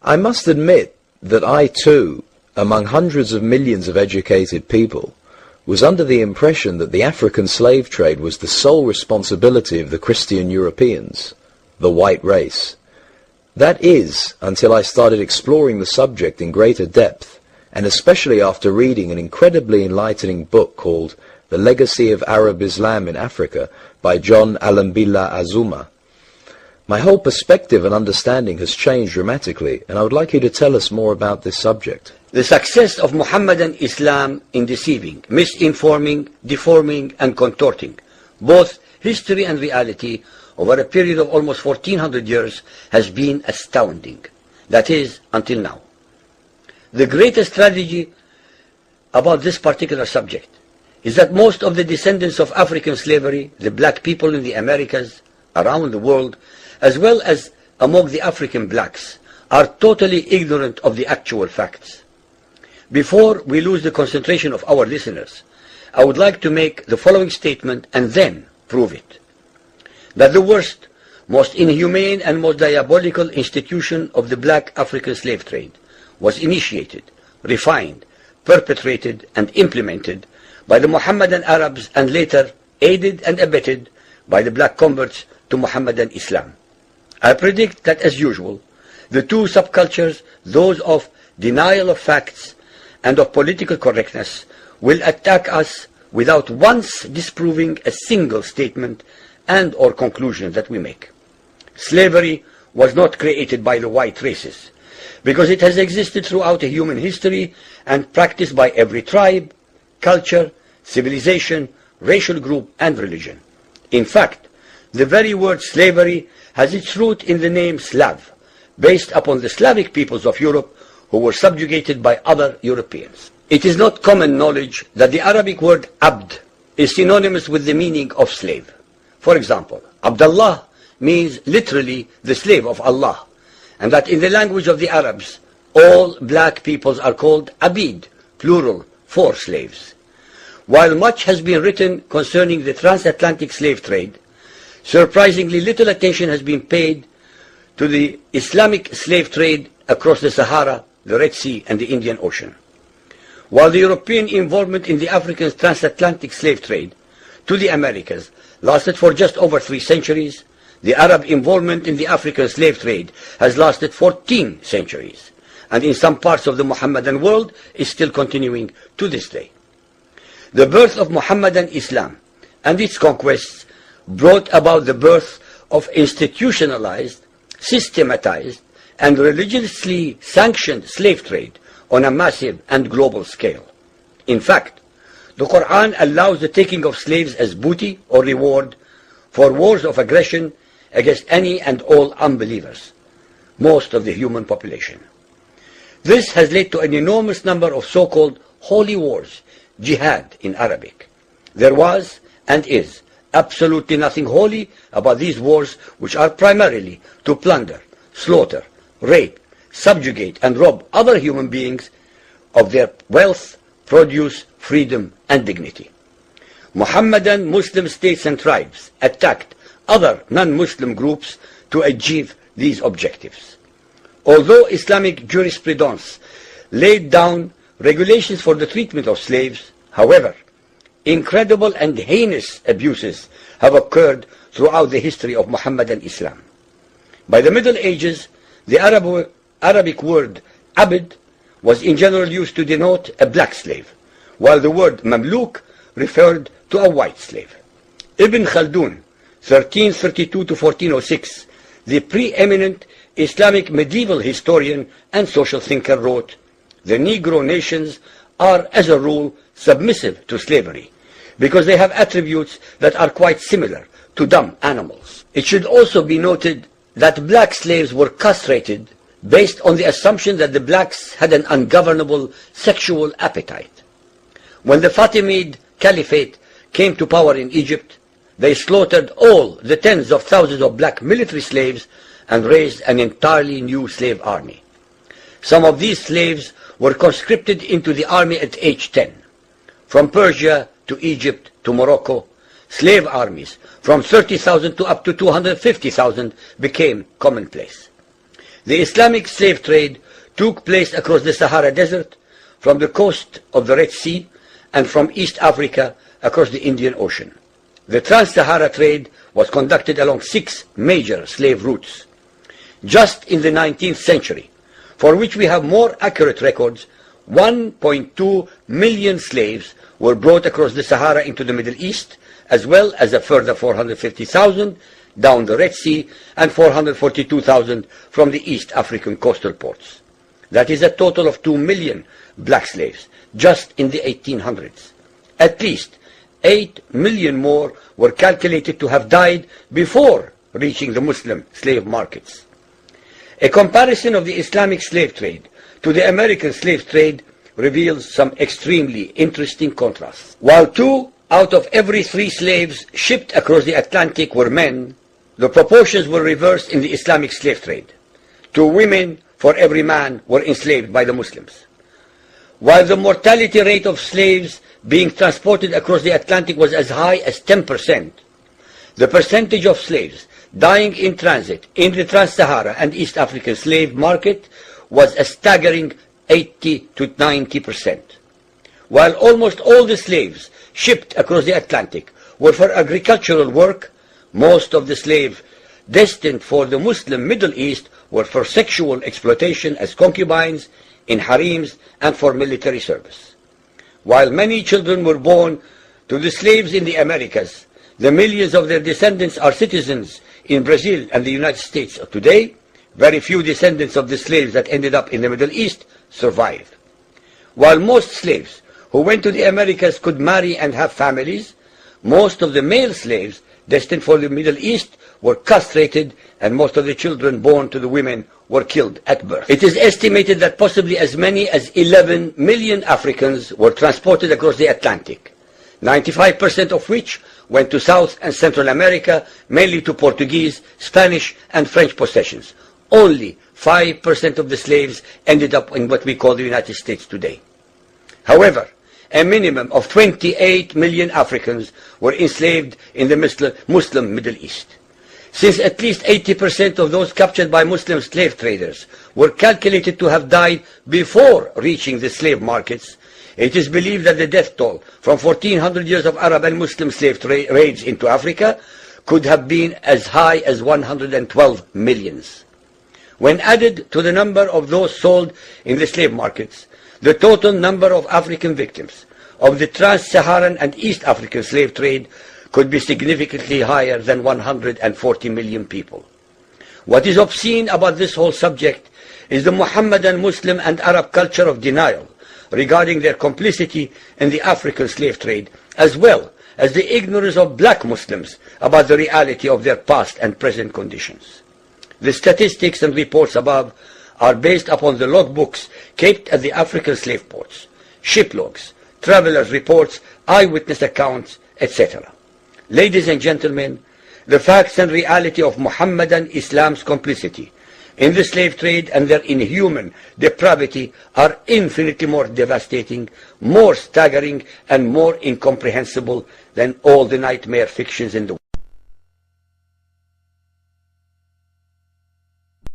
I must admit that I too, among hundreds of millions of educated people, was under the impression that the African slave trade was the sole responsibility of the Christian Europeans, the white race. That is, until I started exploring the subject in greater depth, and especially after reading an incredibly enlightening book called The Legacy of Arab Islam in Africa by John Alambila Azuma. My whole perspective and understanding has changed dramatically, and I would like you to tell us more about this subject. The success of Muhammadan Islam in deceiving, misinforming, deforming, and contorting both history and reality over a period of almost 1400 years has been astounding. That is, until now. The greatest tragedy about this particular subject is that most of the descendants of African slavery, the black people in the Americas, around the world, as well as among the African blacks, are totally ignorant of the actual facts. Before we lose the concentration of our listeners, I would like to make the following statement and then prove it. That the worst, most inhumane and most diabolical institution of the black African slave trade was initiated, refined, perpetrated, and implemented by the Mohammedan Arabs and later aided and abetted by the black converts to Mohammedan Islam. I predict that, as usual, the two subcultures, those of denial of facts and of political correctness, will attack us without once disproving a single statement and or conclusion that we make. Slavery was not created by the white races, because it has existed throughout human history and practiced by every tribe, culture, civilization, racial group, and religion. In fact, the very word slavery has its root in the name Slav, based upon the Slavic peoples of Europe who were subjugated by other Europeans. It is not common knowledge that the Arabic word abd is synonymous with the meaning of slave. For example, Abdullah means literally the slave of Allah, and that in the language of the Arabs, all black peoples are called abid, plural, for slaves. While much has been written concerning the transatlantic slave trade, surprisingly little attention has been paid to the Islamic slave trade across the Sahara, the Red Sea, and the Indian Ocean. While the European involvement in the African transatlantic slave trade to the Americas lasted for just over 3 centuries, the Arab involvement in the African slave trade has lasted 14 centuries, and in some parts of the Mohammedan world is still continuing to this day. The birth of Mohammedan Islam and its conquests brought about the birth of institutionalized, systematized, and religiously sanctioned slave trade on a massive and global scale. In fact, the Quran allows the taking of slaves as booty or reward for wars of aggression against any and all unbelievers, most of the human population. This has led to an enormous number of so-called holy wars, jihad in Arabic. There was and is absolutely nothing holy about these wars, which are primarily to plunder, slaughter, rape, subjugate, and rob other human beings of their wealth, produce, freedom, and dignity. Mohammedan Muslim states and tribes attacked other non-Muslim groups to achieve these objectives. Although Islamic jurisprudence laid down regulations for the treatment of slaves, however, incredible and heinous abuses have occurred throughout the history of Mohammedan Islam. By the Middle Ages, the Arabic word abd was in general used to denote a black slave, while the word mamluk referred to a white slave. Ibn Khaldun, 1332 to 1406, the preeminent Islamic medieval historian and social thinker, wrote, "The Negro nations are, as a rule, submissive to slavery, because they have attributes that are quite similar to dumb animals." It should also be noted that black slaves were castrated based on the assumption that the blacks had an ungovernable sexual appetite. When the Fatimid Caliphate came to power in Egypt, they slaughtered all the tens of thousands of black military slaves and raised an entirely new slave army. Some of these slaves were conscripted into the army at age 10. From Persia to Egypt to Morocco, slave armies from 30,000 to up to 250,000 became commonplace. The Islamic slave trade took place across the Sahara Desert, from the coast of the Red Sea, and from East Africa across the Indian Ocean. The Trans-Sahara trade was conducted along 6 major slave routes. Just in the 19th century, for which we have more accurate records, 1.2 million slaves were brought across the Sahara into the Middle East, as well as a further 450,000 down the Red Sea and 442,000 from the East African coastal ports. That is a total of 2 million black slaves just in the 1800s. At least 8 million more were calculated to have died before reaching the Muslim slave markets. A comparison of the Islamic slave trade to the American slave trade reveals some extremely interesting contrasts. While 2 out of every 3 slaves shipped across the Atlantic were men, the proportions were reversed in the Islamic slave trade. 2 women for every man were enslaved by the Muslims. While the mortality rate of slaves being transported across the Atlantic was as high as 10%, the percentage of slaves dying in transit in the Trans-Sahara and East African slave market was a staggering 80 to 90%. While almost all the slaves shipped across the Atlantic were for agricultural work, most of the slaves destined for the Muslim Middle East were for sexual exploitation as concubines, in harems, and for military service. While many children were born to the slaves in the Americas, the millions of their descendants are citizens in Brazil and the United States today. Very few descendants of the slaves that ended up in the Middle East survived. While most slaves who went to the Americas could marry and have families, most of the male slaves destined for the Middle East were castrated, and most of the children born to the women were killed at birth. It is estimated that possibly as many as 11 million Africans were transported across the Atlantic, 95% of which went to South and Central America, mainly to Portuguese, Spanish, and French possessions. Only 5% of the slaves ended up in what we call the United States today. However, a minimum of 28 million Africans were enslaved in the Muslim Middle East. Since at least 80% of those captured by Muslim slave traders were calculated to have died before reaching the slave markets, it is believed that the death toll from 1400 years of Arab and Muslim slave raids into Africa could have been as high as 112 millions. When added to the number of those sold in the slave markets, the total number of African victims of the Trans-Saharan and East African slave trade could be significantly higher than 140 million people. What is obscene about this whole subject is the Muhammadan, Muslim, and Arab culture of denial regarding their complicity in the African slave trade, as well as the ignorance of black Muslims about the reality of their past and present conditions. The statistics and reports above are based upon the logbooks kept at the African slave ports, ship logs, travelers' reports, eyewitness accounts, etc. Ladies and gentlemen, the facts and reality of Muhammadan Islam's complicity in the slave trade and their inhuman depravity are infinitely more devastating, more staggering, and more incomprehensible than all the nightmare fictions in the world.